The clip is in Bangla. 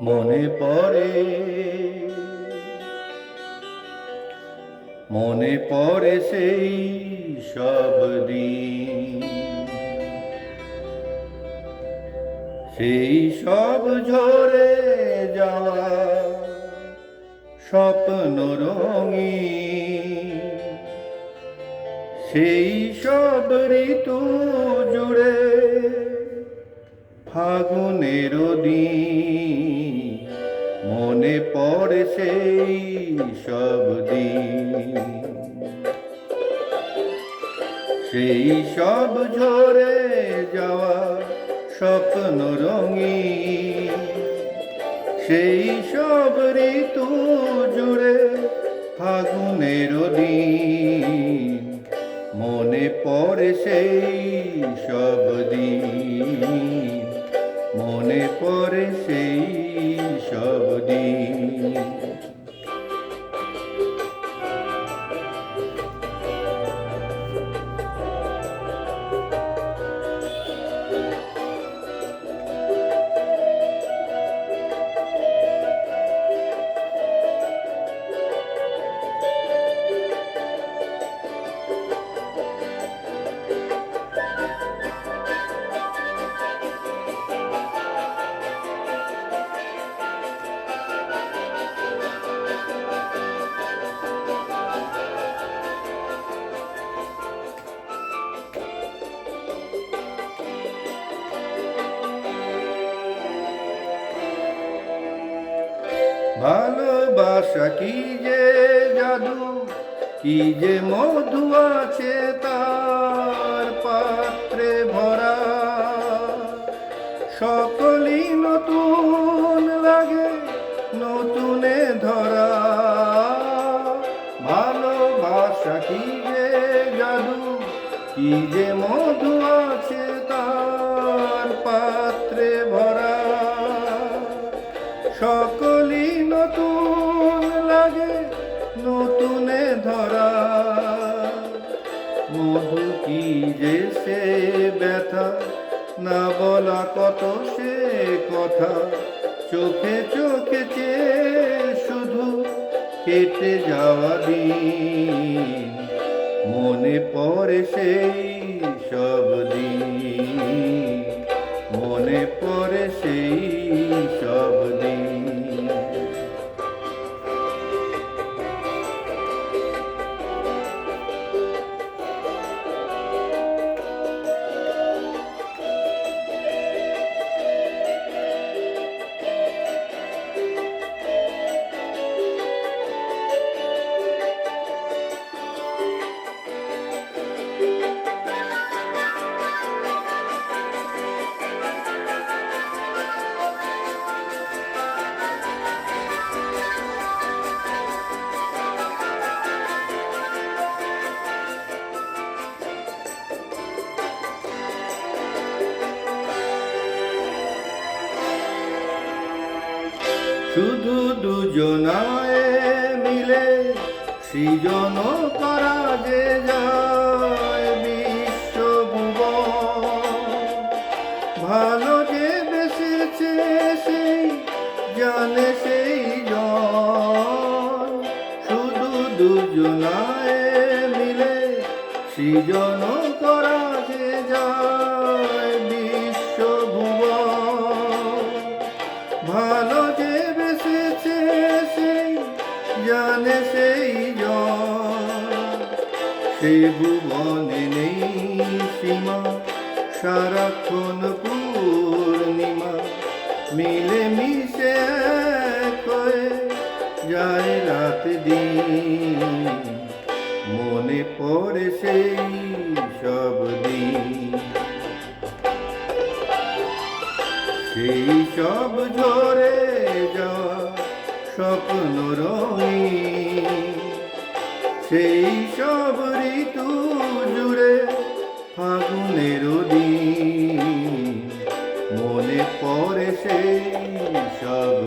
মনে পড়ে মনে পড়ে সেই সব দিন, সেই সব ঝরে যাওয়া স্বপ্ন রঙিন, সেই সব ঋতু জুড়ে ফাগুনের দিন। মনে পড়ে সেই সব দিন, সেই সব ঝরে যাওয়া স্বপ্ন রঙিন, সেই সব ঋতু জুড়ে ফাগুনের দিন। মনে পড়ে সেই সব দিন, মনে পড়ে সেই সব দিন। ভালোবাসা কি যে জাদু, কি যে মধু আছে তার পাত্রে ভরা। সকলই নতুন লাগে নতুনে ধরা। ভালোবাসা কি যে জাদু, কি যে মধু আছে তার পাত্রে ভরা। সকলই নতুন লাগে নতুনে ধরা। মধু কি যে সে ব্যথা, না বলা কত সে কথা। চোখে চোখে চেয়ে শুধু কেটে যাওয়া দিন। মনে পড়ে সেই সব দিন, মনে পড়ে সেই সব দিন। শুধু দুজনায় মিলে সৃজন করা যে যায় বিশ্বভুবন। ভালো যে বেসেছে সেই জানে সেই জন। শুধু দুজনায় মিলে সৃজন করা যে যায় বিশ্বভুবন। ভালো যে বেসেছে সেই জানে সেই জন। সেই ভুবনে নেই সীমা, সারাক্ষণ পূর্ণিমা। মিলে মিশে এক হয়ে যায় রাত দিন। মনে পড়ে সেই সব দিন, সেই সব ঝরে যাওয়া স্বপ্ন রঙিন, সেই সব ঋতু জুড়ে ফাগুনের দিন। মনে পড়ে সেই সব